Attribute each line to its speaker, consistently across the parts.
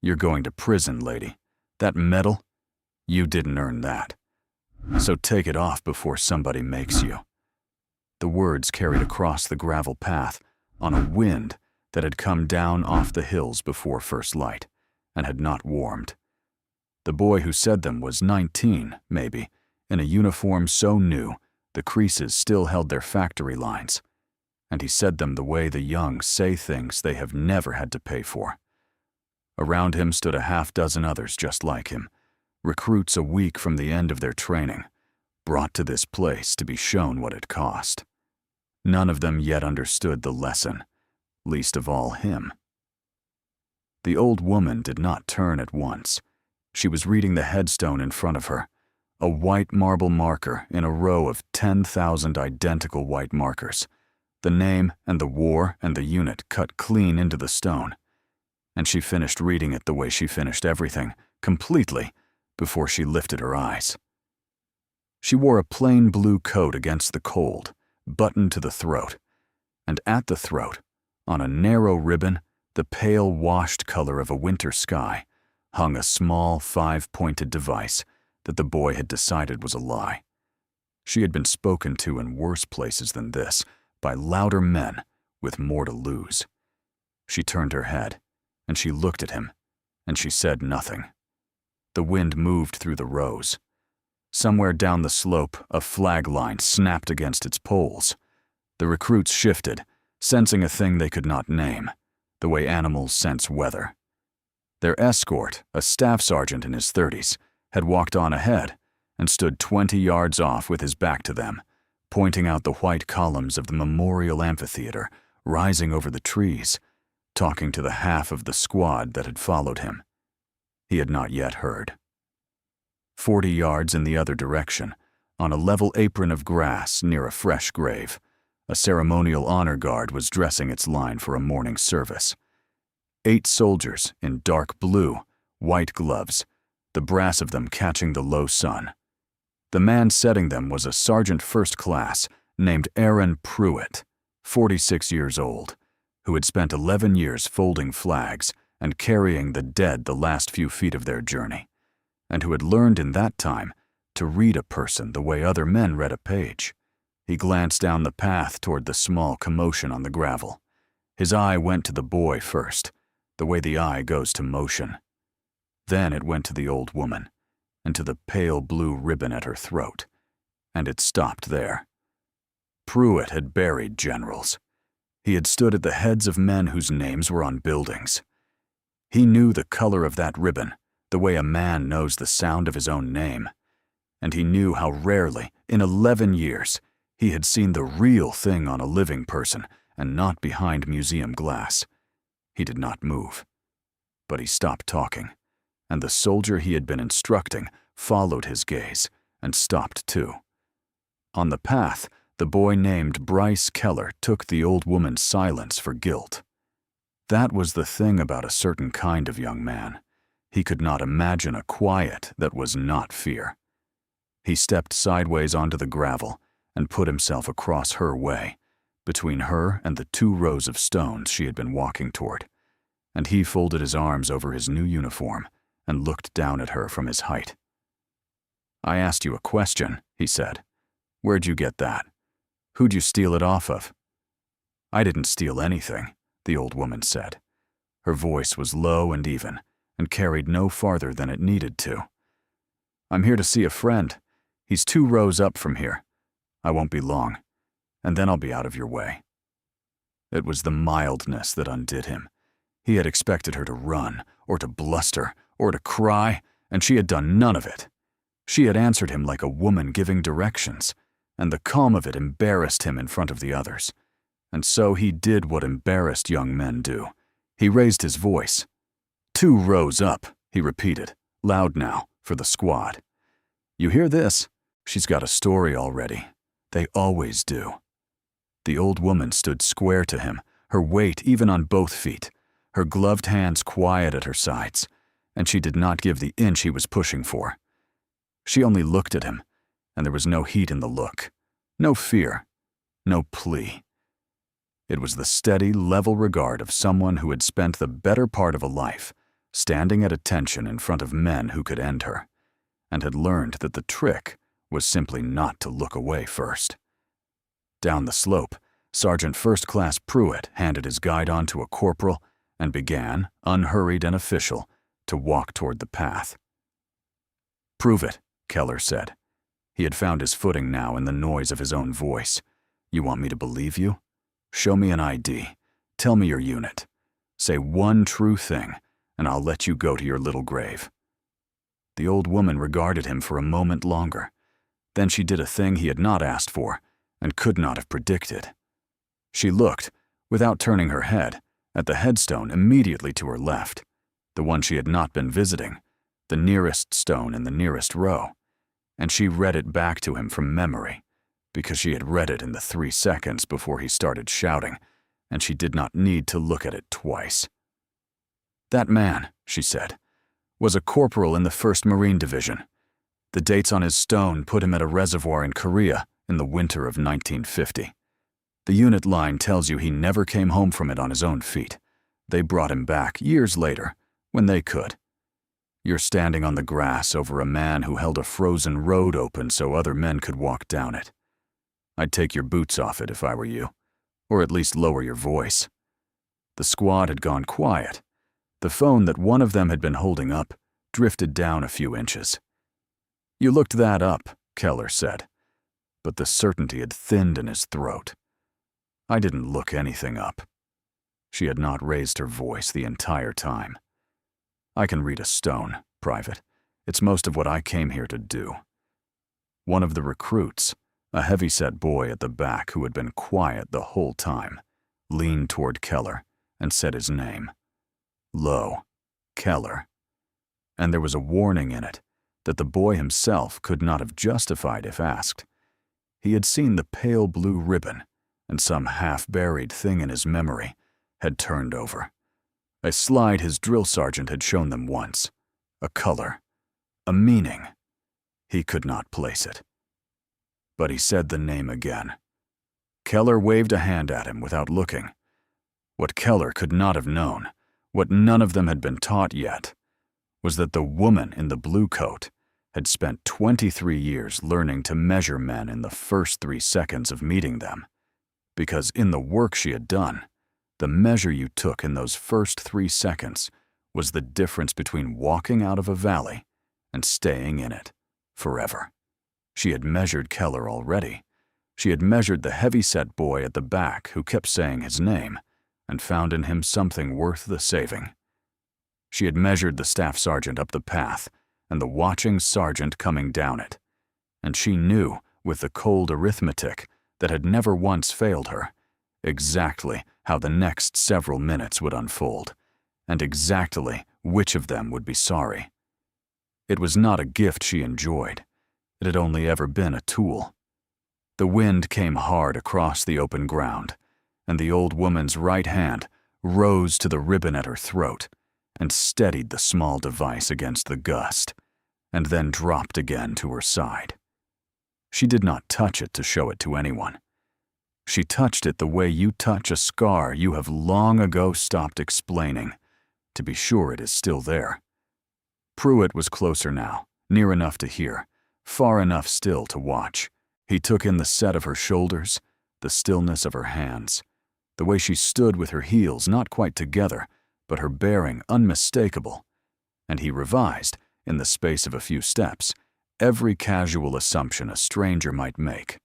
Speaker 1: "You're going to prison, lady. That medal? You didn't earn that. So take it off before somebody makes you." The words carried across the gravel path on a wind that had come down off the hills before first light and had not warmed. The boy who said them was 19, maybe, in a uniform so new the creases still held their factory lines, and he said them the way the young say things they have never had to pay for. Around him stood a half-dozen others just like him, recruits a week from the end of their training, brought to this place to be shown what it cost. None of them yet understood the lesson, least of all him. The old woman did not turn at once. She was reading the headstone in front of her, a white marble marker in a row of 10,000 identical white markers, the name and the war and the unit cut clean into the stone. And she finished reading it the way she finished everything, completely, before she lifted her eyes. She wore a plain blue coat against the cold, buttoned to the throat, and at the throat, on a narrow ribbon, the pale washed color of a winter sky, hung a small five-pointed device that the boy had decided was a lie. She had been spoken to in worse places than this, by louder men with more to lose. She turned her head, and she looked at him, and she said nothing. The wind moved through the rows. Somewhere down the slope, a flag line snapped against its poles. The recruits shifted, sensing a thing they could not name, the way animals sense weather. Their escort, a staff sergeant in his 30s, had walked on ahead and stood 20 yards off with his back to them, pointing out the white columns of the memorial amphitheater rising over the trees, talking to the half of the squad that had followed him. He had not yet heard. 40 yards in the other direction, on a level apron of grass near a fresh grave, a ceremonial honor guard was dressing its line for a morning service. 8 soldiers in dark blue, white gloves, the brass of them catching the low sun. The man setting them was a sergeant first class named Aaron Pruitt, 46 years old, who had spent 11 years folding flags and carrying the dead the last few feet of their journey, and who had learned in that time to read a person the way other men read a page. He glanced down the path toward the small commotion on the gravel. His eye went to the boy first, the way the eye goes to motion. Then it went to the old woman, and to the pale blue ribbon at her throat, and it stopped there. Pruitt had buried generals. He had stood at the heads of men whose names were on buildings. He knew the color of that ribbon, the way a man knows the sound of his own name, and he knew how rarely, in 11 years, he had seen the real thing on a living person and not behind museum glass. He did not move, but he stopped talking, and the soldier he had been instructing followed his gaze and stopped too. On the path, the boy named Bryce Keller took the old woman's silence for guilt. That was the thing about a certain kind of young man. He could not imagine a quiet that was not fear. He stepped sideways onto the gravel and put himself across her way, between her and the 2 rows of stones she had been walking toward, and he folded his arms over his new uniform and looked down at her from his height. "I asked you a question," he said. "Where'd you get that? Who'd you steal it off of?" "I didn't steal anything," the old woman said. Her voice was low and even, and carried no farther than it needed to. "I'm here to see a friend. He's 2 rows up from here. I won't be long, and then I'll be out of your way." It was the mildness that undid him. He had expected her to run, or to bluster, or to cry, and she had done none of it. She had answered him like a woman giving directions, and the calm of it embarrassed him in front of the others. And so he did what embarrassed young men do. He raised his voice. 2 rows up, he repeated, loud now, for the squad. "You hear this? She's got a story already. They always do." The old woman stood square to him, her weight even on both feet, her gloved hands quiet at her sides, and she did not give the inch he was pushing for. She only looked at him, and there was no heat in the look, no fear, no plea. It was the steady, level regard of someone who had spent the better part of a life standing at attention in front of men who could end her, and had learned that the trick was simply not to look away first. Down the slope, Sergeant First Class Pruitt handed his guidon to a corporal and began, unhurried and official, to walk toward the path. "Prove it," Keller said. He had found his footing now in the noise of his own voice. "You want me to believe you? Show me an ID. Tell me your unit. Say one true thing, and I'll let you go to your little grave." The old woman regarded him for a moment longer. Then she did a thing he had not asked for and could not have predicted. She looked, without turning her head, at the headstone immediately to her left, the one she had not been visiting, the nearest stone in the nearest row, and she read it back to him from memory, because she had read it in the 3 seconds before he started shouting, and she did not need to look at it twice. "That man," she said, "was a corporal in the 1st Marine Division. The dates on his stone put him at a reservoir in Korea in the winter of 1950. The unit line tells you he never came home from it on his own feet. They brought him back years later, when they could. You're standing on the grass over a man who held a frozen road open so other men could walk down it. I'd take your boots off it if I were you, or at least lower your voice." The squad had gone quiet. The phone that one of them had been holding up drifted down a few inches. "You looked that up," Keller said, but the certainty had thinned in his throat. "I didn't look anything up." She had not raised her voice the entire time. "I can read a stone, Private. It's most of what I came here to do." One of the recruits, a heavy-set boy at the back who had been quiet the whole time, leaned toward Keller and said his name. Low, Keller. And there was a warning in it that the boy himself could not have justified if asked. He had seen the pale blue ribbon, and some half-buried thing in his memory had turned over. A slide his drill sergeant had shown them once. A color. A meaning. He could not place it. But he said the name again. Keller waved a hand at him without looking. What Keller could not have known, what none of them had been taught yet, was that the woman in the blue coat had spent 23 years learning to measure men in the first 3 seconds of meeting them, because in the work she had done, the measure you took in those first 3 seconds was the difference between walking out of a valley and staying in it forever. She had measured Keller already. She had measured the heavy-set boy at the back who kept saying his name and found in him something worth the saving. She had measured the staff sergeant up the path and the watching sergeant coming down it, and she knew, with the cold arithmetic that had never once failed her, exactly how the next several minutes would unfold, and exactly which of them would be sorry. It was not a gift she enjoyed. It had only ever been a tool. The wind came hard across the open ground, and the old woman's right hand rose to the ribbon at her throat and steadied the small device against the gust, and then dropped again to her side. She did not touch it to show it to anyone. She touched it the way you touch a scar you have long ago stopped explaining, to be sure it is still there. Pruitt was closer now, near enough to hear, far enough still to watch. He took in the set of her shoulders, the stillness of her hands, the way she stood with her heels not quite together, but her bearing unmistakable, and he revised, in the space of a few steps, every casual assumption a stranger might make.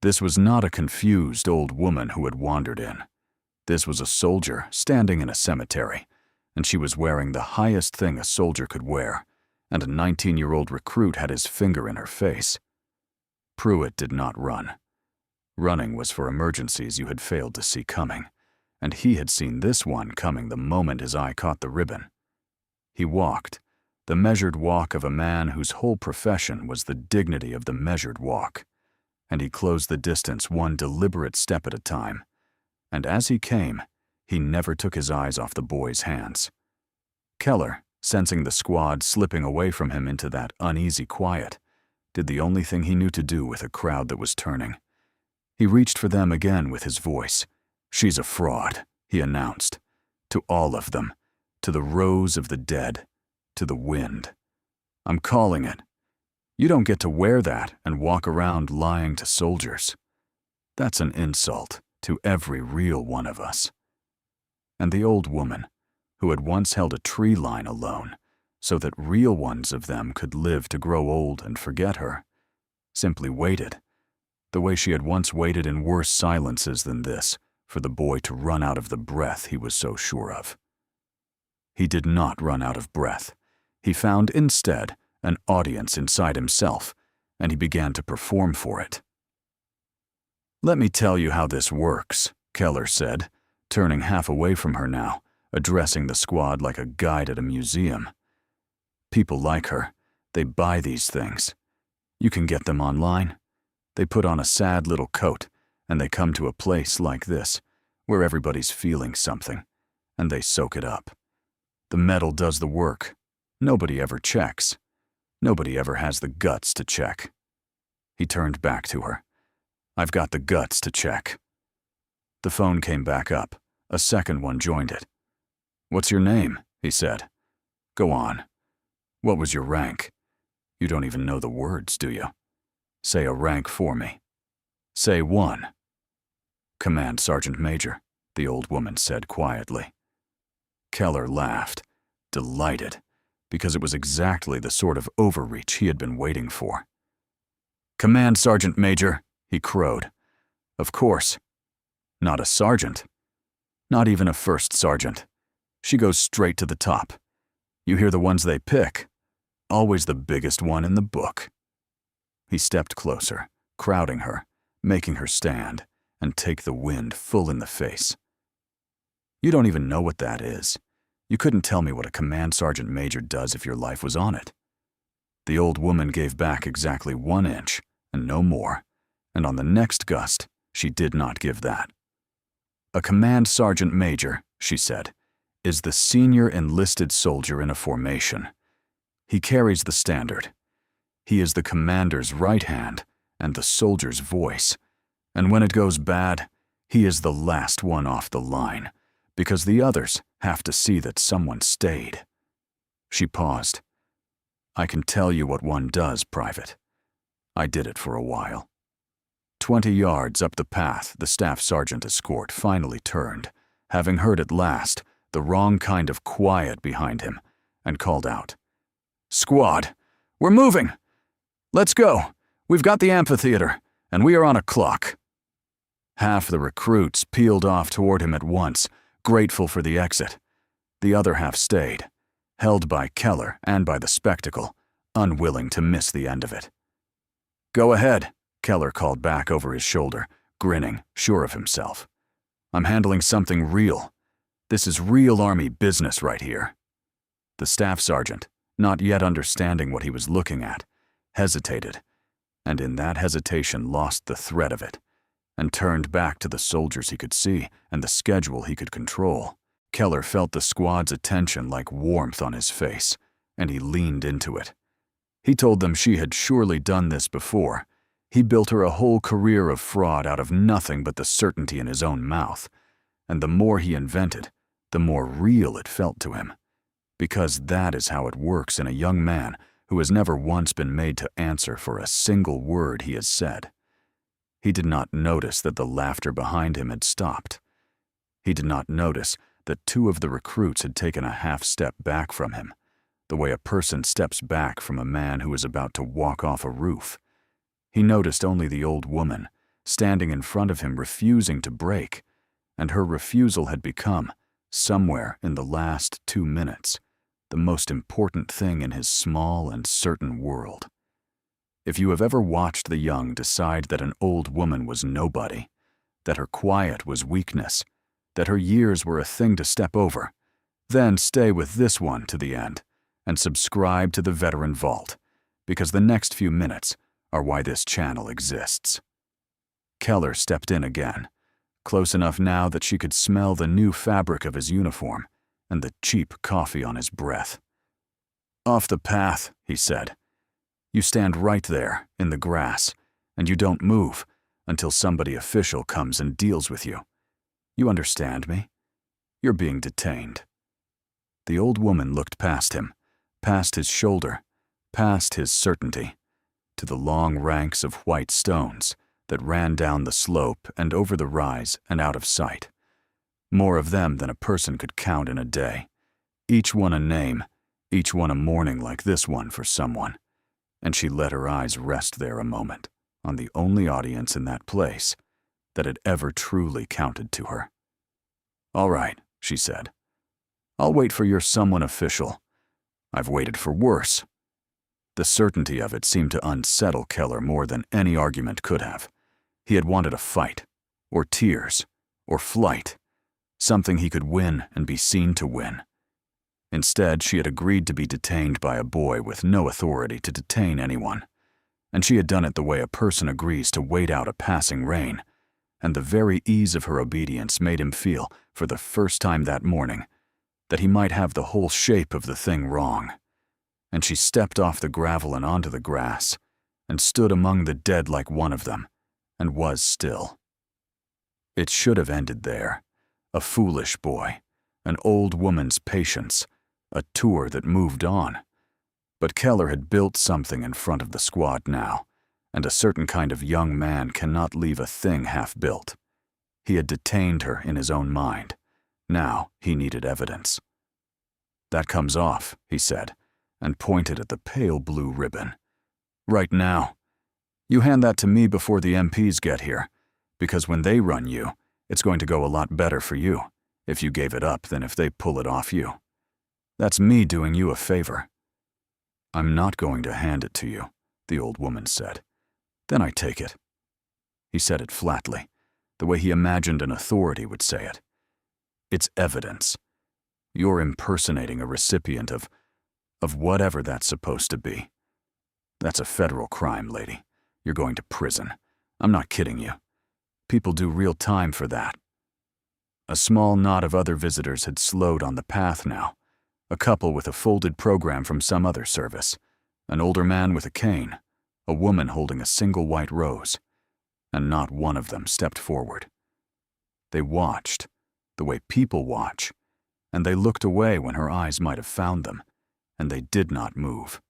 Speaker 1: This was not a confused old woman who had wandered in. This was a soldier standing in a cemetery, and she was wearing the highest thing a soldier could wear, and a 19-year-old recruit had his finger in her face. Pruitt did not run. Running was for emergencies you had failed to see coming, and he had seen this one coming the moment his eye caught the ribbon. He walked, the measured walk of a man whose whole profession was the dignity of the measured walk, and he closed the distance one deliberate step at a time, and as he came, he never took his eyes off the boy's hands. Keller, sensing the squad slipping away from him into that uneasy quiet, did the only thing he knew to do with a crowd that was turning. He reached for them again with his voice. "She's a fraud," he announced. To all of them. to the rows of the dead, to the wind. I'm calling it. You don't get to wear that and walk around lying to soldiers. That's an insult to every real one of us. And the old woman, who had once held a tree line alone, so that real ones of them could live to grow old and forget her, simply waited, the way she had once waited in worse silences than this, for the boy to run out of the breath he was so sure of. He did not run out of breath. He found instead an audience inside himself, and he began to perform for it. "Let me tell you how this works," Keller said, turning half away from her now, addressing the squad like a guide at a museum. "People like her, they buy these things. You can get them online. They put on a sad little coat, and they come to a place like this, where everybody's feeling something, and they soak it up. The metal does the work. Nobody ever checks. Nobody ever has the guts to check." He turned back to her. "I've got the guts to check." The phone came back up. A second one joined it. "What's your name?" he said. "Go on. What was your rank? You don't even know the words, do you? Say a rank for me. Say 1. "Command Sergeant Major," the old woman said quietly. Keller laughed, delighted, because it was exactly the sort of overreach he had been waiting for. "Command Sergeant Major," he crowed. "Of course. Not a sergeant. Not even a first sergeant. She goes straight to the top. You hear the ones they pick. Always the biggest one in the book." He stepped closer, crowding her, making her stand, and take the wind full in the face. "You don't even know what that is. You couldn't tell me what a command sergeant major does if your life was on it." The old woman gave back exactly 1 inch, and no more, and on the next gust, she did not give that. "A command sergeant major," she said, "is the senior enlisted soldier in a formation. He carries the standard. He is the commander's right hand and the soldier's voice. And when it goes bad, he is the last one off the line, because the others have to see that someone stayed." She paused. "I can tell you what one does, Private. I did it for a while." 20 yards up the path, the staff sergeant escort finally turned, having heard at last the wrong kind of quiet behind him, and called out, "Squad, we're moving! Let's go! We've got the amphitheater, and we are on a clock." Half the recruits peeled off toward him at once, grateful for the exit. The other half stayed, held by Keller and by the spectacle, unwilling to miss the end of it. "Go ahead," Keller called back over his shoulder, grinning, sure of himself. "I'm handling something real. This is real Army business right here." The staff sergeant, not yet understanding what he was looking at, hesitated, and in that hesitation lost the thread of it, and turned back to the soldiers he could see and the schedule he could control. Keller felt the squad's attention like warmth on his face, and he leaned into it. He told them she had surely done this before. He built her a whole career of fraud out of nothing but the certainty in his own mouth, and the more he invented, the more real it felt to him. Because that is how it works in a young man who has never once been made to answer for a single word he has said. He did not notice that the laughter behind him had stopped. He did not notice that 2 of the recruits had taken a half step back from him, the way a person steps back from a man who is about to walk off a roof. He noticed only the old woman, standing in front of him refusing to break, and her refusal had become, somewhere in the last 2 minutes, the most important thing in his small and certain world. If you have ever watched the young decide that an old woman was nobody, that her quiet was weakness, that her years were a thing to step over, then stay with this one to the end and subscribe to the Veteran Vault, because the next few minutes are why this channel exists. Keller stepped in again, close enough now that she could smell the new fabric of his uniform and the cheap coffee on his breath. "Off the path," he said. "You stand right there, in the grass, and you don't move until somebody official comes and deals with you. You understand me? You're being detained." The old woman looked past him, past his shoulder, past his certainty, to the long ranks of white stones that ran down the slope and over the rise and out of sight. More of them than a person could count in a day. Each one a name, each one a morning like this one for someone. And she let her eyes rest there a moment, on the only audience in that place that had ever truly counted to her. "All right," she said. "I'll wait for your someone official. I've waited for worse." The certainty of it seemed to unsettle Keller more than any argument could have. He had wanted a fight, or tears, or flight, something he could win and be seen to win. Instead, she had agreed to be detained by a boy with no authority to detain anyone, and she had done it the way a person agrees to wait out a passing rain, and the very ease of her obedience made him feel, for the first time that morning, that he might have the whole shape of the thing wrong. And she stepped off the gravel and onto the grass, and stood among the dead like one of them, and was still. It should have ended there. A foolish boy, an old woman's patience, a tour that moved on. But Keller had built something in front of the squad now, and a certain kind of young man cannot leave a thing half-built. He had detained her in his own mind. Now he needed evidence. "That comes off," he said, and pointed at the pale blue ribbon. "Right now. You hand that to me before the MPs get here, because when they run you, it's going to go a lot better for you if you gave it up than if they pull it off you. That's me doing you a favor." "I'm not going to hand it to you," the old woman said. "Then I take it." He said it flatly, the way he imagined an authority would say it. "It's evidence. You're impersonating a recipient of whatever that's supposed to be. That's a federal crime, lady. You're going to prison. I'm not kidding you. People do real time for that." A small knot of other visitors had slowed on the path now, a couple with a folded program from some other service, an older man with a cane, a woman holding a single white rose, and not one of them stepped forward. They watched, the way people watch, and they looked away when her eyes might have found them, and they did not move.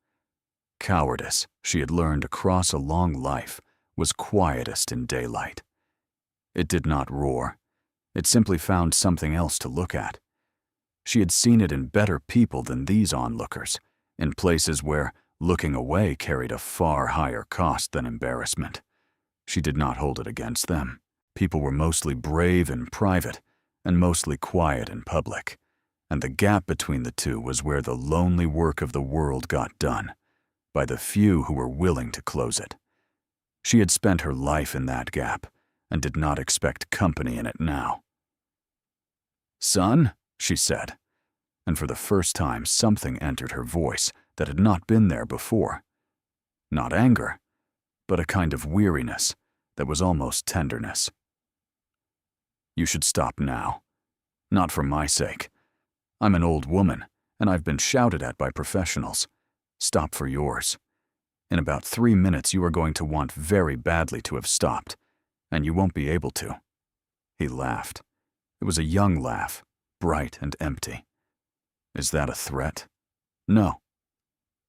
Speaker 1: Cowardice, she had learned across a long life, was quietest in daylight. It did not roar. It simply found something else to look at. She had seen it in better people than these onlookers, in places where looking away carried a far higher cost than embarrassment. She did not hold it against them. People were mostly brave in private and mostly quiet in public, and the gap between the two was where the lonely work of the world got done, by the few who were willing to close it. She had spent her life in that gap, and did not expect company in it now. "Son," she said, and for the first time something entered her voice that had not been there before. Not anger, but a kind of weariness that was almost tenderness. "You should stop now. Not for my sake. I'm an old woman, and I've been shouted at by professionals. Stop for yours. In about 3 minutes you are going to want very badly to have stopped, and you won't be able to." He laughed. It was a young laugh, bright and empty. "Is that a threat?" "No."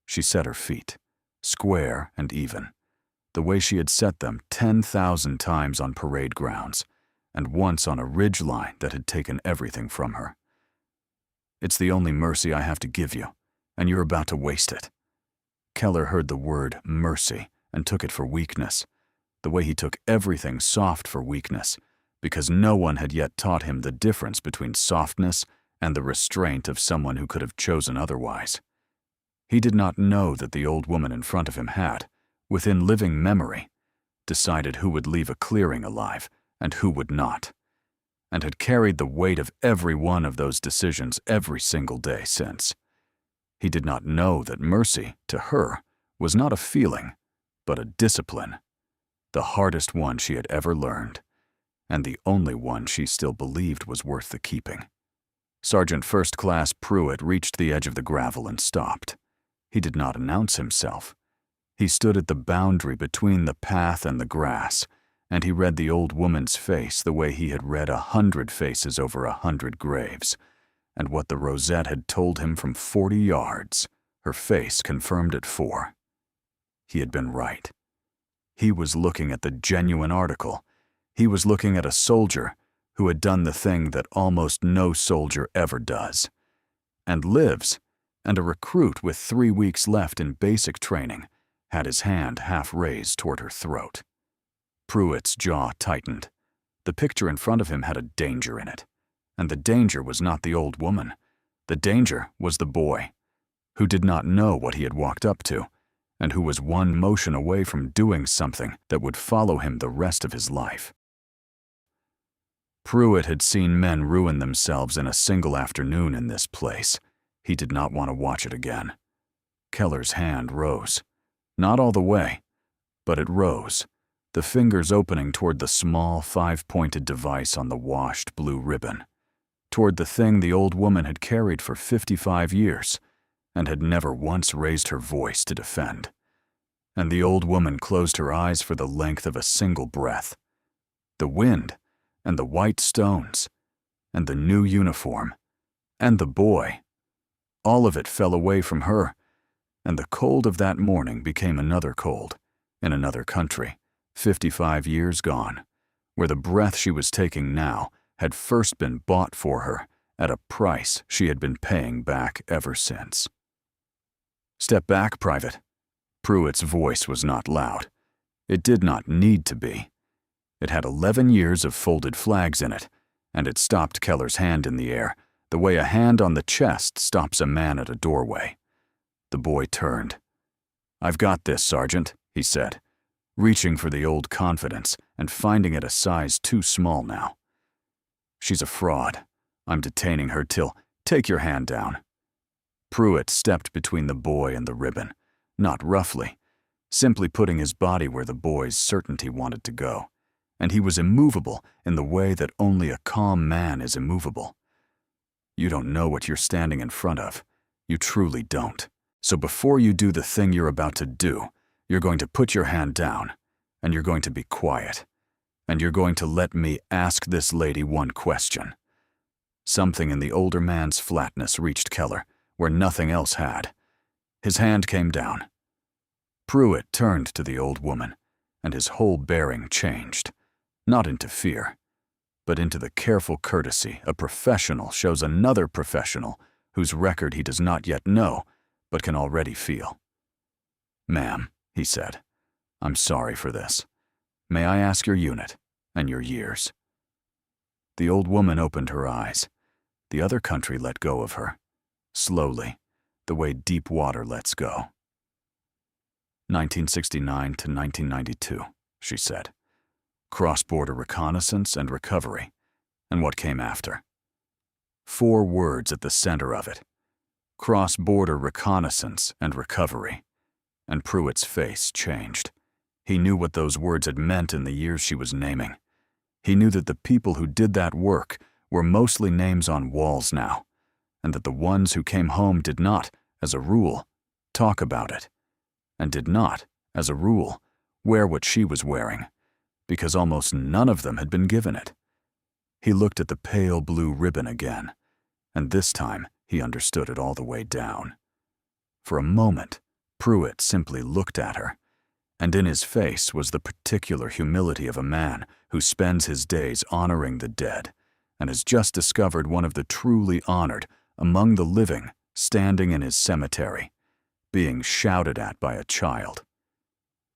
Speaker 1: She set her feet, square and even, the way she had set them 10,000 times on parade grounds, and once on a ridge line that had taken everything from her. "It's the only mercy I have to give you, and you're about to waste it." Keller heard the word mercy and took it for weakness, the way he took everything soft for weakness, because no one had yet taught him the difference between softness and the restraint of someone who could have chosen otherwise. He did not know that the old woman in front of him had, within living memory, decided who would leave a clearing alive and who would not, and had carried the weight of every one of those decisions every single day since. He did not know that mercy, to her, was not a feeling, but a discipline, the hardest one she had ever learned, and the only one she still believed was worth the keeping. Sergeant First Class Pruitt reached the edge of the gravel and stopped. He did not announce himself. He stood at the boundary between the path and the grass, and he read the old woman's face the way he had read 100 faces over 100 graves, and what the rosette had told him from 40 yards, her face confirmed at 4. He had been right. He was looking at the genuine article. He was looking at a soldier who had done the thing that almost no soldier ever does, and lives, and a recruit with 3 weeks left in basic training had his hand half raised toward her throat. Pruitt's jaw tightened. The picture in front of him had a danger in it, and the danger was not the old woman. The danger was the boy, who did not know what he had walked up to, and who was one motion away from doing something that would follow him the rest of his life. Pruitt had seen men ruin themselves in a single afternoon in this place. He did not want to watch it again. Keller's hand rose. Not all the way, but it rose, the fingers opening toward the small, 5-pointed device on the washed blue ribbon, toward the thing the old woman had carried for 55 years and had never once raised her voice to defend. And the old woman closed her eyes for the length of a single breath. The wind, and the white stones, and the new uniform, and the boy, all of it fell away from her, and the cold of that morning became another cold, in another country, 55 years gone, where the breath she was taking now had first been bought for her at a price she had been paying back ever since. "Step back, Private." Pruitt's voice was not loud. It did not need to be. It had 11 years of folded flags in it, and it stopped Keller's hand in the air, the way a hand on the chest stops a man at a doorway. The boy turned. "I've got this, Sergeant," he said, reaching for the old confidence and finding it a size too small now. "She's a fraud. I'm detaining her till— Take your hand down." Pruitt stepped between the boy and the ribbon, not roughly, simply putting his body where the boy's certainty wanted to go, and he was immovable in the way that only a calm man is immovable. You don't know what you're standing in front of. You truly don't. So before you do the thing you're about to do, you're going to put your hand down, and you're going to be quiet, and you're going to let me ask this lady one question. Something in the older man's flatness reached Keller, where nothing else had. His hand came down. Pruitt turned to the old woman, and his whole bearing changed, not into fear, but into the careful courtesy a professional shows another professional whose record he does not yet know, but can already feel. "Ma'am," he said, "I'm sorry for this. May I ask your unit and your years?" The old woman opened her eyes. The other country let go of her, slowly, the way deep water lets go. 1969 to 1992, she said. Cross-border reconnaissance and recovery, and what came after. 4 words at the center of it. Cross-border reconnaissance and recovery. And Pruitt's face changed. He knew what those words had meant in the years she was naming. He knew that the people who did that work were mostly names on walls now, and that the ones who came home did not, as a rule, talk about it, and did not, as a rule, wear what she was wearing, because almost none of them had been given it. He looked at the pale blue ribbon again, and this time he understood it all the way down. For a moment, Pruitt simply looked at her, and in his face was the particular humility of a man who spends his days honoring the dead and has just discovered one of the truly honored among the living standing in his cemetery, being shouted at by a child.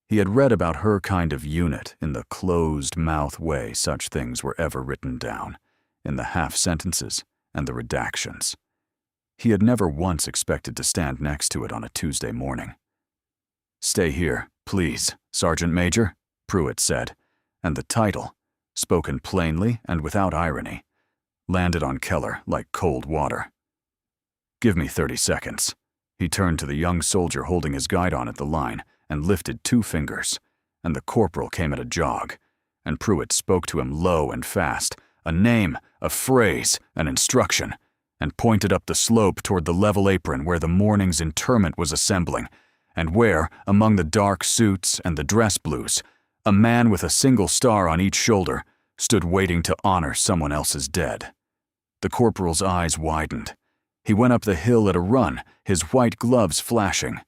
Speaker 1: He had read about her kind of unit in the closed-mouth way such things were ever written down, in the half-sentences and the redactions. He had never once expected to stand next to it on a Tuesday morning. "Stay here, please, Sergeant Major," Pruitt said, and the title, spoken plainly and without irony, landed on Keller like cold water. "Give me 30 seconds." He turned to the young soldier holding his guidon at the line and lifted 2 fingers, and the corporal came at a jog, and Pruitt spoke to him low and fast, a name, a phrase, an instruction, and pointed up the slope toward the level apron where the morning's interment was assembling, and where, among the dark suits and the dress blues, a man with a single star on each shoulder stood waiting to honor someone else's dead. The corporal's eyes widened. He went up the hill at a run, his white gloves flashing,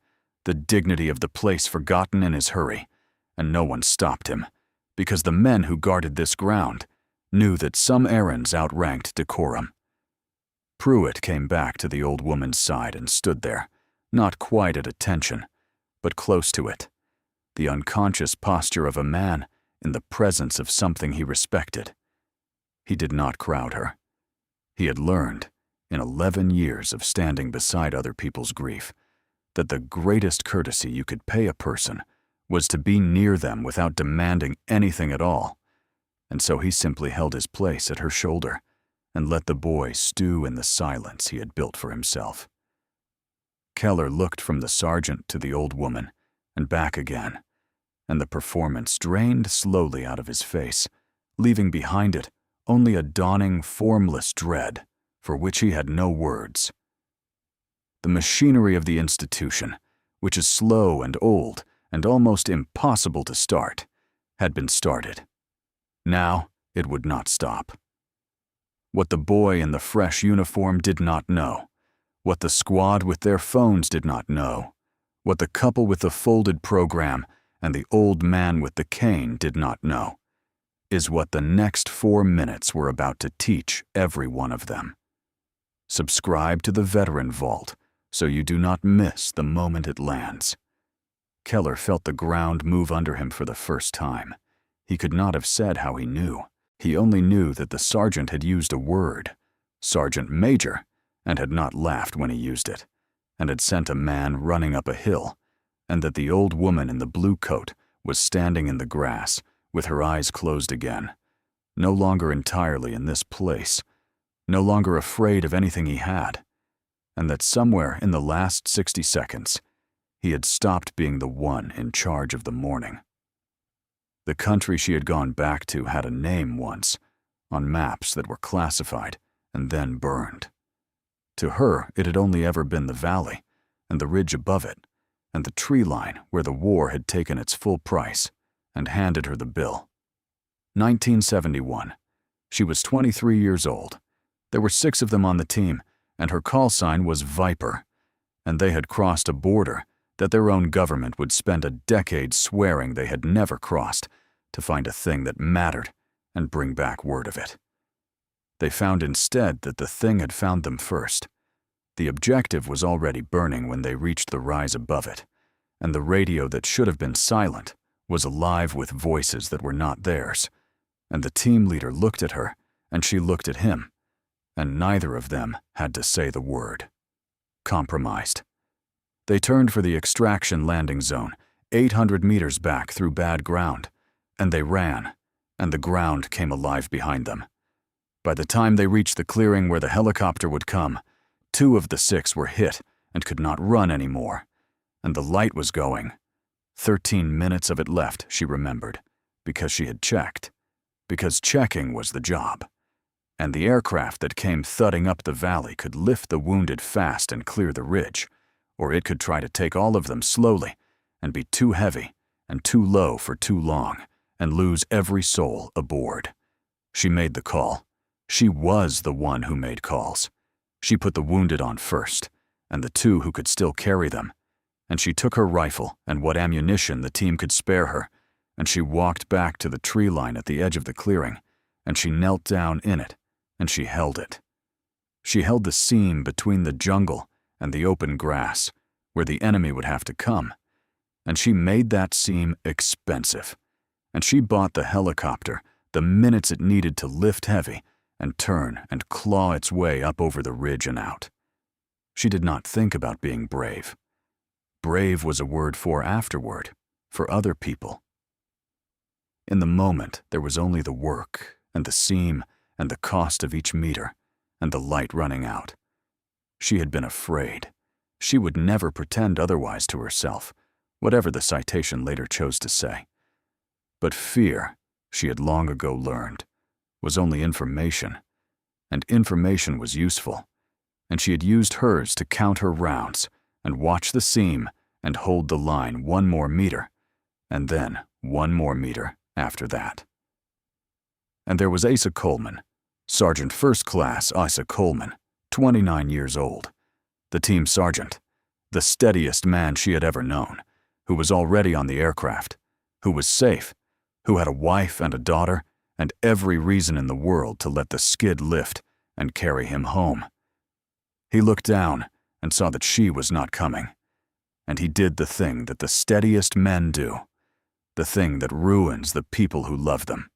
Speaker 1: the dignity of the place forgotten in his hurry, and no one stopped him, because the men who guarded this ground knew that some errands outranked decorum. Pruitt came back to the old woman's side and stood there, not quite at attention, but close to it, the unconscious posture of a man in the presence of something he respected. He did not crowd her. He had learned, in 11 years of standing beside other people's grief, that the greatest courtesy you could pay a person was to be near them without demanding anything at all, and so he simply held his place at her shoulder and let the boy stew in the silence he had built for himself. Keller looked from the sergeant to the old woman and back again, and the performance drained slowly out of his face, leaving behind it only a dawning, formless dread for which he had no words. The machinery of the institution, which is slow and old and almost impossible to start, had been started. Now it would not stop. What the boy in the fresh uniform did not know, what the squad with their phones did not know, what the couple with the folded program and the old man with the cane did not know, is what the next 4 minutes were about to teach every one of them. Subscribe to the Veteran Vault so you do not miss the moment it lands. Keller felt the ground move under him for the first time. He could not have said how he knew. He only knew that the sergeant had used a word, Sergeant Major, and had not laughed when he used it, and had sent a man running up a hill, and that the old woman in the blue coat was standing in the grass, with her eyes closed again, no longer entirely in this place, no longer afraid of anything he had, and that somewhere in the last 60 seconds, he had stopped being the one in charge of the morning. The country she had gone back to had a name once, on maps that were classified and then burned. To her, it had only ever been the valley, and the ridge above it, and the tree line where the war had taken its full price and handed her the bill. 1971. She was 23 years old. There were 6 of them on the team, and her call sign was Viper, and they had crossed a border that their own government would spend a decade swearing they had never crossed to find a thing that mattered and bring back word of it. They found instead that the thing had found them first. The objective was already burning when they reached the rise above it, and the radio that should have been silent was alive with voices that were not theirs, and the team leader looked at her, and she looked at him, and neither of them had to say the word. Compromised. They turned for the extraction landing zone, 800 meters back through bad ground, and they ran, and the ground came alive behind them. By the time they reached the clearing where the helicopter would come, 2 of the 6 were hit and could not run anymore, and the light was going. 13 minutes of it left, she remembered, because she had checked, because checking was the job. And the aircraft that came thudding up the valley could lift the wounded fast and clear the ridge, or it could try to take all of them slowly and be too heavy and too low for too long and lose every soul aboard. She made the call. She was the one who made calls. She put the wounded on first, and the 2 who could still carry them, and she took her rifle and what ammunition the team could spare her, and she walked back to the tree line at the edge of the clearing, and she knelt down in it, and she held it. She held the seam between the jungle and the open grass, where the enemy would have to come, and she made that seam expensive, and she bought the helicopter the minutes it needed to lift heavy and turn and claw its way up over the ridge and out. She did not think about being brave. Brave was a word for afterward, for other people. In the moment, there was only the work and the seam and the cost of each meter and the light running out. She had been afraid. She would never pretend otherwise to herself, whatever the citation later chose to say. But fear, she had long ago learned, was only information, and information was useful, and she had used hers to count her rounds and watch the seam and hold the line 1 more meter, and then 1 more meter after that. And there was Asa Coleman, Sergeant First Class Isa Coleman, 29 years old. The team sergeant, the steadiest man she had ever known, who was already on the aircraft, who was safe, who had a wife and a daughter, and every reason in the world to let the skid lift and carry him home. He looked down and saw that she was not coming, and he did the thing that the steadiest men do, the thing that ruins the people who love them.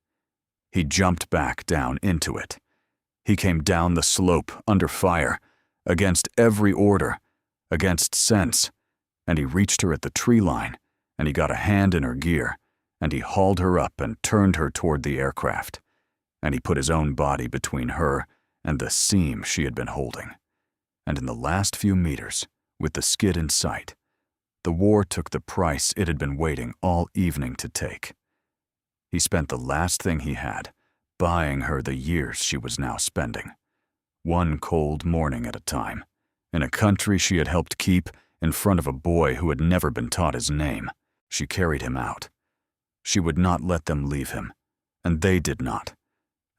Speaker 1: He jumped back down into it. He came down the slope under fire, against every order, against sense, and he reached her at the tree line, and he got a hand in her gear, and he hauled her up and turned her toward the aircraft, and he put his own body between her and the seam she had been holding. And in the last few meters, with the skid in sight, the war took the price it had been waiting all evening to take. He spent the last thing he had, buying her the years she was now spending, one cold morning at a time, in a country she had helped keep in front of a boy who had never been taught his name. She carried him out. She would not let them leave him, and they did not,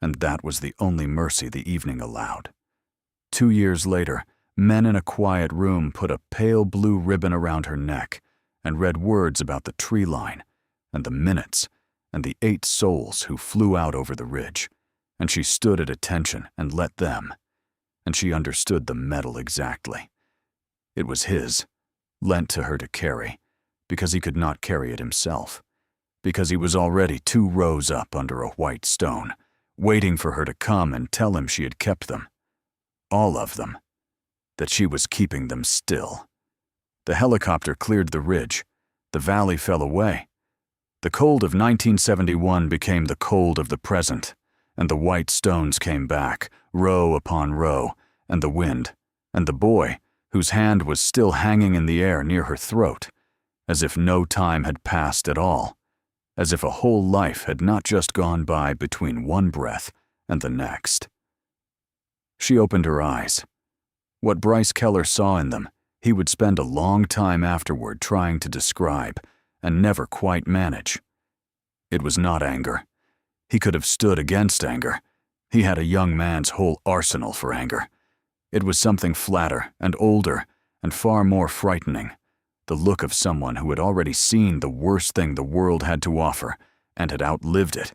Speaker 1: and that was the only mercy the evening allowed. 2 years later, men in a quiet room put a pale blue ribbon around her neck and read words about the tree line and the minutes and the 8 souls who flew out over the ridge, and she stood at attention and let them, and she understood the medal exactly. It was his, lent to her to carry, because he could not carry it himself, because he was already 2 rows up under a white stone, waiting for her to come and tell him she had kept them, all of them, that she was keeping them still. The helicopter cleared the ridge. The valley fell away. The cold of 1971 became the cold of the present, and the white stones came back, row upon row, and the wind, and the boy, whose hand was still hanging in the air near her throat, as if no time had passed at all, as if a whole life had not just gone by between one breath and the next. She opened her eyes. What Bryce Keller saw in them, he would spend a long time afterward trying to describe and never quite manage. It was not anger. He could have stood against anger. He had a young man's whole arsenal for anger. It was something flatter and older and far more frightening, the look of someone who had already seen the worst thing the world had to offer and had outlived it,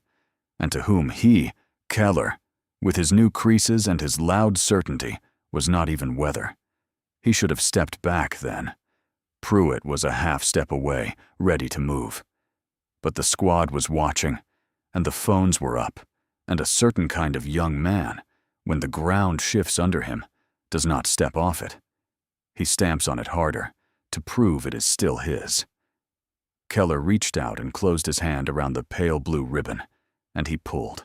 Speaker 1: and to whom he, Keller, with his new creases and his loud certainty, was not even weather. He should have stepped back then. Pruitt was a half step away, ready to move. But the squad was watching, and the phones were up, and a certain kind of young man, when the ground shifts under him, does not step off it. He stamps on it harder, to prove it is still his. Keller reached out and closed his hand around the pale blue ribbon, and he pulled.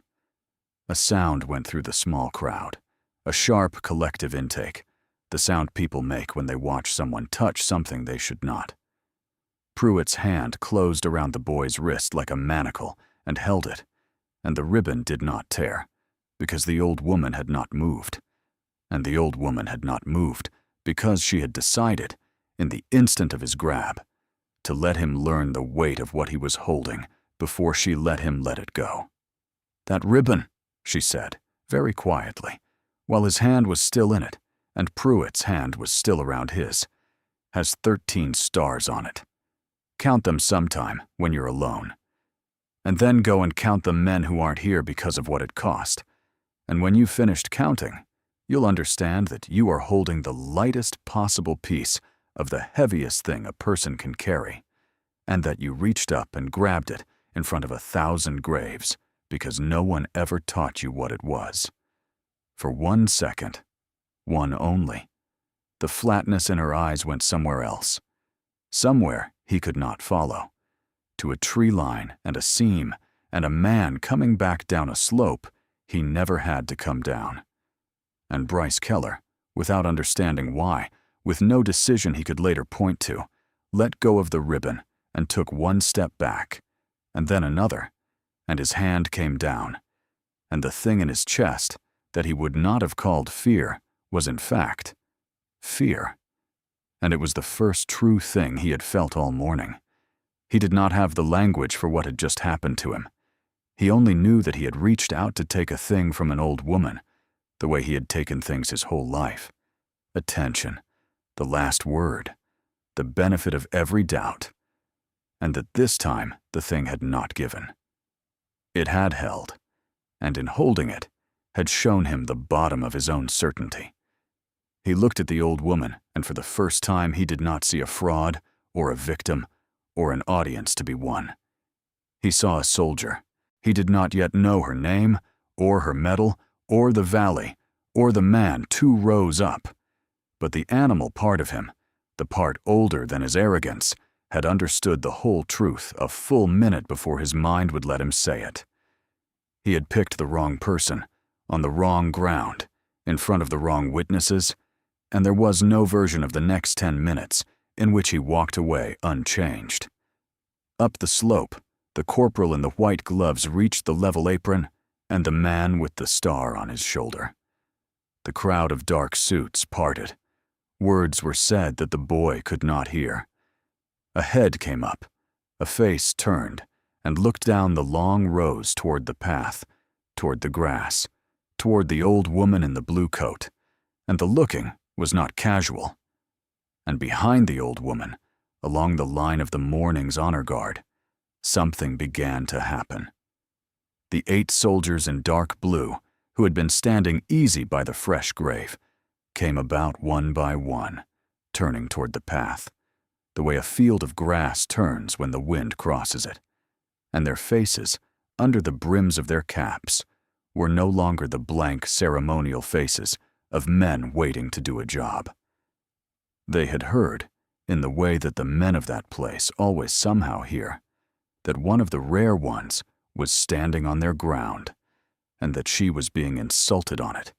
Speaker 1: A sound went through the small crowd, a sharp collective intake, the sound people make when they watch someone touch something they should not. Pruitt's hand closed around the boy's wrist like a manacle and held it, and the ribbon did not tear, because the old woman had not moved. And the old woman had not moved because she had decided, in the instant of his grab, to let him learn the weight of what he was holding before she let him let it go. "That ribbon," she said, very quietly, while his hand was still in it, and Pruitt's hand was still around his, "has 13 stars on it. Count them sometime when you're alone. And then go and count the men who aren't here because of what it cost. And when you've finished counting, you'll understand that you are holding the lightest possible piece of the heaviest thing a person can carry, and that you reached up and grabbed it in front of 1,000 graves because no one ever taught you what it was." For 1 second, one only, the flatness in her eyes went somewhere else, somewhere he could not follow, to a tree line and a seam and a man coming back down a slope he never had to come down. And Bryce Keller, without understanding why, with no decision he could later point to, let go of the ribbon and took 1 step back, and then another, and his hand came down, and the thing in his chest that he would not have called fear was in fact fear. And it was the first true thing he had felt all morning. He did not have the language for what had just happened to him. He only knew that he had reached out to take a thing from an old woman the way he had taken things his whole life. Attention, the last word, the benefit of every doubt, and that this time the thing had not given. It had held, and in holding it, had shown him the bottom of his own certainty. He looked at the old woman, and for the first time he did not see a fraud, or a victim, or an audience to be won. He saw a soldier. He did not yet know her name, or her medal, or the valley, or the man 2 rows up. But the animal part of him, the part older than his arrogance, had understood the whole truth a full minute before his mind would let him say it. He had picked the wrong person, on the wrong ground, in front of the wrong witnesses, and there was no version of the next 10 minutes in which he walked away unchanged. Up the slope, the corporal in the white gloves reached the level apron, and the man with the star on his shoulder. The crowd of dark suits parted. Words were said that the boy could not hear. A head came up, a face turned, and looked down the long rows toward the path, toward the grass, toward the old woman in the blue coat, and the looking was not casual. And behind the old woman, along the line of the morning's honor guard, something began to happen. The 8 soldiers in dark blue, who had been standing easy by the fresh grave, came about one by one, turning toward the path, the way a field of grass turns when the wind crosses it, and their faces, under the brims of their caps, were no longer the blank ceremonial faces of men waiting to do a job. They had heard, in the way that the men of that place always somehow hear, that one of the rare ones was standing on their ground, and that she was being insulted on it,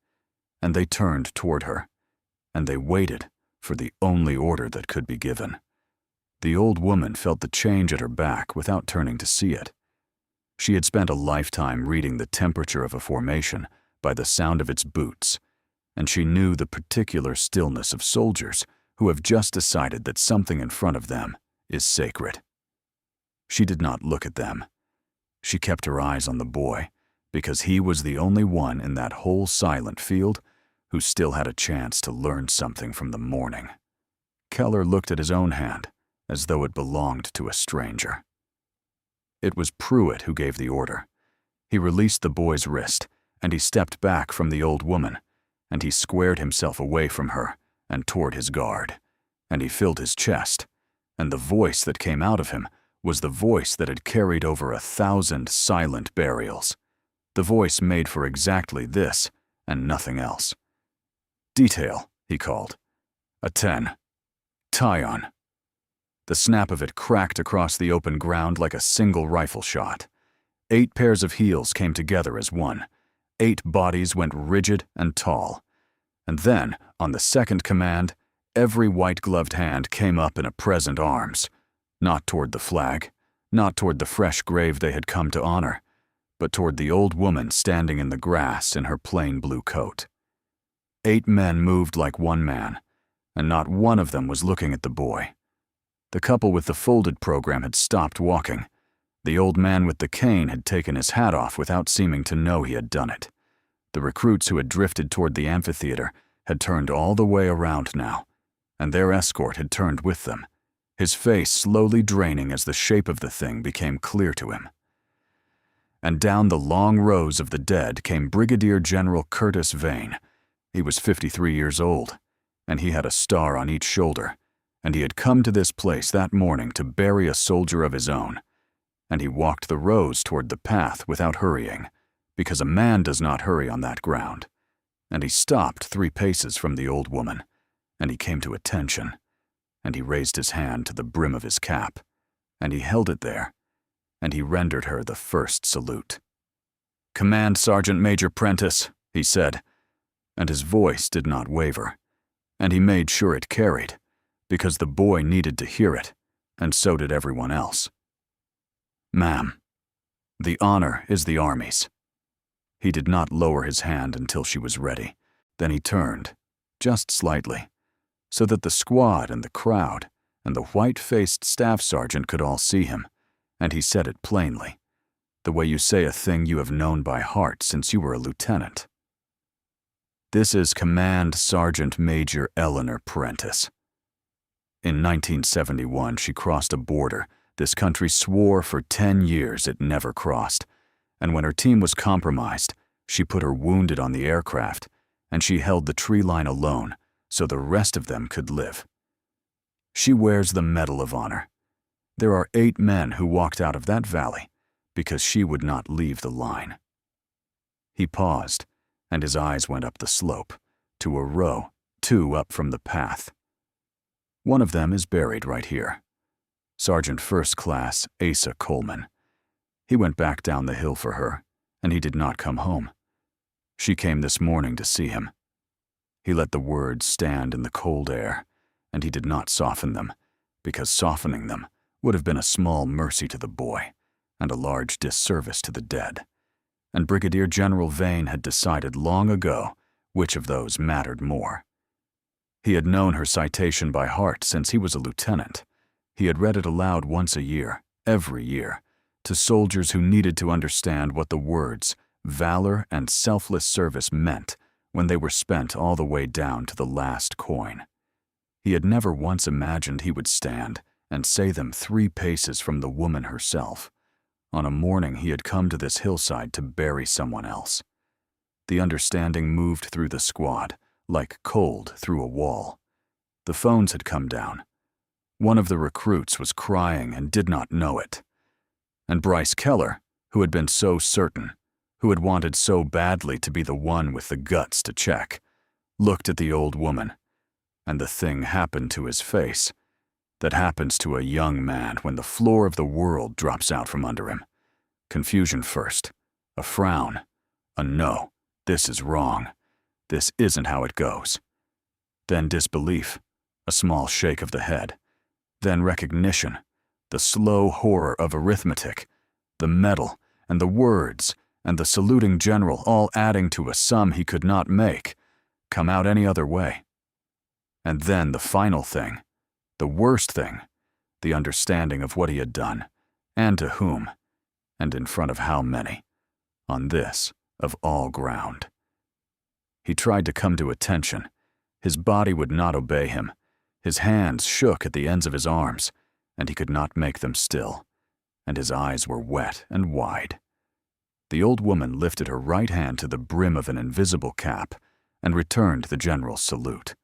Speaker 1: and they turned toward her, and they waited for the only order that could be given. The old woman felt the change at her back without turning to see it. She had spent a lifetime reading the temperature of a formation by the sound of its boots, and she knew the particular stillness of soldiers who have just decided that something in front of them is sacred. She did not look at them. She kept her eyes on the boy, because he was the only one in that whole silent field who still had a chance to learn something from the morning. Keller looked at his own hand as though it belonged to a stranger. It was Pruitt who gave the order. He released the boy's wrist, and he stepped back from the old woman, and he squared himself away from her and toward his guard, and he filled his chest, and the voice that came out of him was the voice that had carried over 1,000 silent burials. The voice made for exactly this and nothing else. "Detail," he called. "A 10. Tie on." The snap of it cracked across the open ground like a single rifle shot. 8 pairs of heels came together as one. 8 bodies went rigid and tall. And then, on the second command, every white-gloved hand came up in a present arms, not toward the flag, not toward the fresh grave they had come to honor, but toward the old woman standing in the grass in her plain blue coat. 8 men moved like one man, and not one of them was looking at the boy. The couple with the folded program had stopped walking. The old man with the cane had taken his hat off without seeming to know he had done it. The recruits who had drifted toward the amphitheater had turned all the way around now, and their escort had turned with them, his face slowly draining as the shape of the thing became clear to him. And down the long rows of the dead came Brigadier General Curtis Vane. He was 53 years old, and he had a star on each shoulder, and he had come to this place that morning to bury a soldier of his own, and he walked the rows toward the path without hurrying, because a man does not hurry on that ground, and he stopped 3 paces from the old woman, and he came to attention, and he raised his hand to the brim of his cap, and he held it there, and he rendered her the first salute. "Command Sergeant Major Prentice," he said, and his voice did not waver, and he made sure it carried, because the boy needed to hear it, and so did everyone else. "Ma'am, the honor is the Army's." He did not lower his hand until she was ready. Then he turned, just slightly, so that the squad and the crowd and the white-faced staff sergeant could all see him, and he said it plainly, the way you say a thing you have known by heart since you were a lieutenant. This is Command Sergeant Major Eleanor Prentice. In 1971, she crossed a border this country swore for 10 years it never crossed, and when her team was compromised, she put her wounded on the aircraft, and she held the tree line alone so the rest of them could live. She wears the Medal of Honor. There are 8 men who walked out of that valley because she would not leave the line. He paused, and his eyes went up the slope, to a row, 2 up from the path. One of them is buried right here. Sergeant First Class Asa Coleman. He went back down the hill for her, and he did not come home. She came this morning to see him. He let the words stand in the cold air, and he did not soften them, because softening them would have been a small mercy to the boy and a large disservice to the dead. And Brigadier General Vane had decided long ago which of those mattered more. He had known her citation by heart since he was a lieutenant. He had read it aloud once a year, every year, to soldiers who needed to understand what the words valor and selfless service meant when they were spent all the way down to the last coin. He had never once imagined he would stand and say them 3 paces from the woman herself, on a morning he had come to this hillside to bury someone else. The understanding moved through the squad, like cold through a wall. The phones had come down. One of the recruits was crying and did not know it. And Bryce Keller, who had been so certain, who had wanted so badly to be the one with the guts to check, looked at the old woman, and the thing happened to his face that happens to a young man when the floor of the world drops out from under him. Confusion first, a frown, a no, this is wrong, this isn't how it goes. Then disbelief, a small shake of the head. Then recognition, the slow horror of arithmetic, the medal and the words and the saluting general all adding to a sum he could not make, come out any other way. And then the final thing, the worst thing, the understanding of what he had done, and to whom, and in front of how many, on this, of all ground. He tried to come to attention. His body would not obey him. His hands shook at the ends of his arms, and he could not make them still, and his eyes were wet and wide. The old woman lifted her right hand to the brim of an invisible cap and returned the general's salute,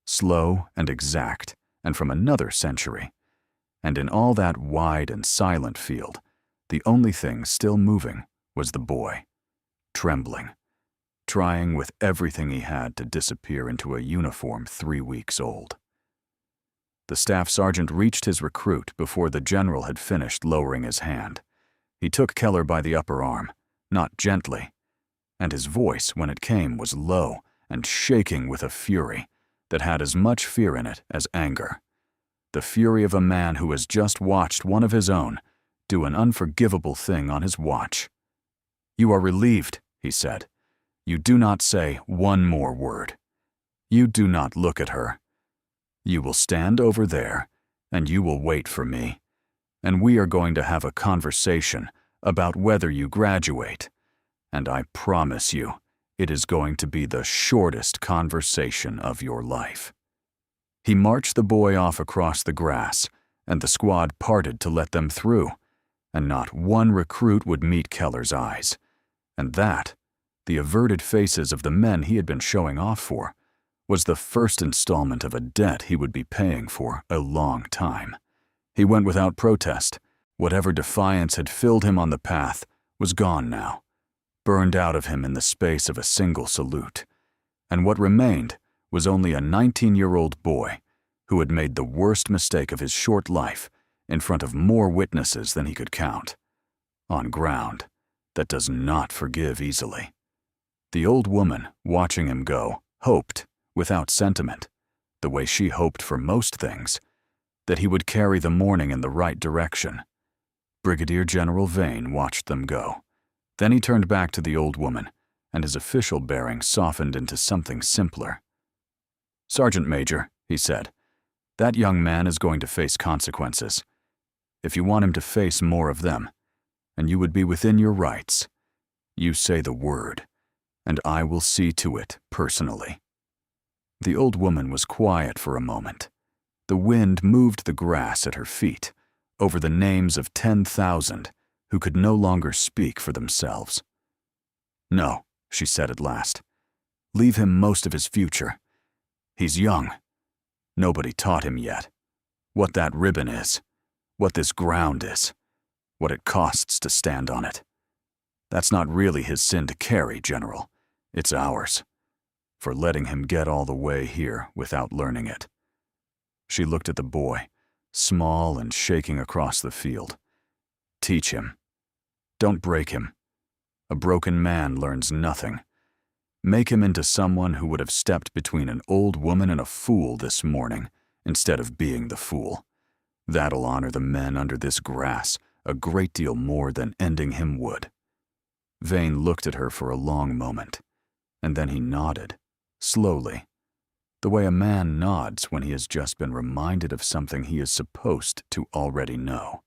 Speaker 1: slow and exact, and from another century. And in all that wide and silent field, the only thing still moving was the boy, trembling, trying with everything he had to disappear into a uniform 3 weeks old. The staff sergeant reached his recruit before the general had finished lowering his hand. He took Keller by the upper arm, not gently, and his voice, when it came, was low and shaking with a fury that had as much fear in it as anger. The fury of a man who has just watched one of his own do an unforgivable thing on his watch. "You are relieved," he said. "You do not say one more word. You do not look at her. You will stand over there, and you will wait for me, and we are going to have a conversation about whether you graduate, and I promise you, it is going to be the shortest conversation of your life." He marched the boy off across the grass, and the squad parted to let them through, and not one recruit would meet Keller's eyes, and that, the averted faces of the men he had been showing off for, was the first installment of a debt he would be paying for a long time. He went without protest. Whatever defiance had filled him on the path was gone now, burned out of him in the space of a single salute, and what remained was only a 19-year-old boy who had made the worst mistake of his short life in front of more witnesses than he could count, on ground that does not forgive easily. The old woman, watching him go, hoped, without sentiment, the way she hoped for most things, that he would carry the morning in the right direction. Brigadier General Vane watched them go. Then he turned back to the old woman, and his official bearing softened into something simpler. "Sergeant Major," he said, "that young man is going to face consequences. If you want him to face more of them, and you would be within your rights, you say the word, and I will see to it personally." The old woman was quiet for a moment. The wind moved the grass at her feet, over the names of 10,000 who could no longer speak for themselves. "No," she said at last. "Leave him most of his future. He's young. Nobody taught him yet what that ribbon is, what this ground is, what it costs to stand on it. That's not really his sin to carry, General. It's ours, for letting him get all the way here without learning it." She looked at the boy, small and shaking across the field. "Teach him. Don't break him. A broken man learns nothing. Make him into someone who would have stepped between an old woman and a fool this morning, instead of being the fool. That'll honor the men under this grass a great deal more than ending him would." Vane looked at her for a long moment, and then he nodded, slowly, the way a man nods when he has just been reminded of something he is supposed to already know.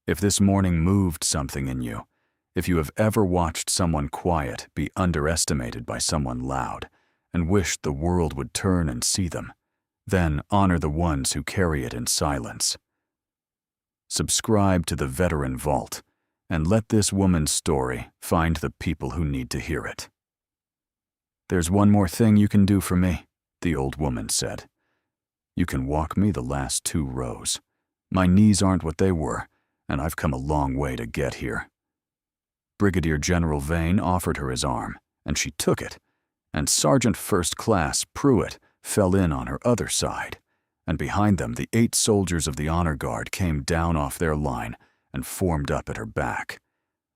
Speaker 1: If this morning moved something in you, if you have ever watched someone quiet be underestimated by someone loud, and wished the world would turn and see them, then honor the ones who carry it in silence. Subscribe to the Veteran Vault, and let this woman's story find the people who need to hear it. "There's one more thing you can do for me," the old woman said. "You can walk me the last 2 rows. My knees aren't what they were, and I've come a long way to get here." Brigadier General Vane offered her his arm, and she took it, and Sergeant First Class Pruitt fell in on her other side, and behind them the 8 soldiers of the Honor Guard came down off their line and formed up at her back,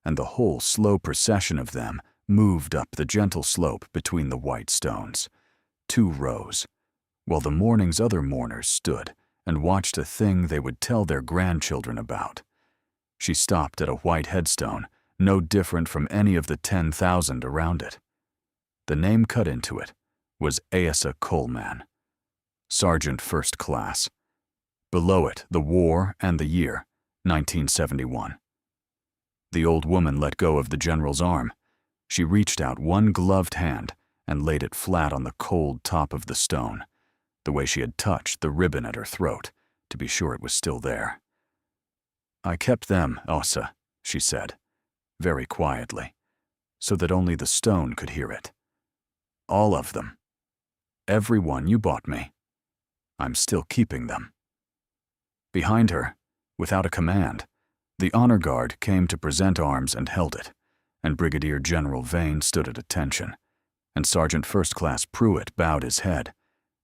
Speaker 1: and the whole slow procession of them moved up the gentle slope between the white stones, 2 rows, while the morning's other mourners stood and watched a thing they would tell their grandchildren about. She stopped at a white headstone, no different from any of the 10,000 around it. The name cut into it was Asa Coleman, Sergeant First Class. Below it, the war and the year, 1971. The old woman let go of the general's arm. She reached out one gloved hand and laid it flat on the cold top of the stone, the way she had touched the ribbon at her throat, to be sure it was still there. "I kept them, Osa," she said, very quietly, so that only the stone could hear it. "All of them. Every one you bought me. I'm still keeping them." Behind her, without a command, the Honor Guard came to present arms and held it, and Brigadier General Vane stood at attention, and Sergeant First Class Pruitt bowed his head,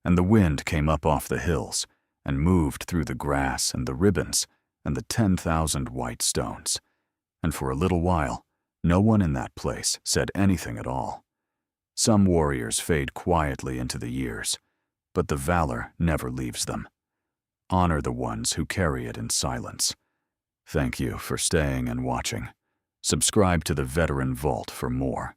Speaker 1: and the wind came up off the hills and moved through the grass and the ribbons and the 10,000 white stones, and for a little while, no one in that place said anything at all. Some warriors fade quietly into the years, but the valor never leaves them. Honor the ones who carry it in silence. Thank you for staying and watching. Subscribe to the Veteran Vault for more.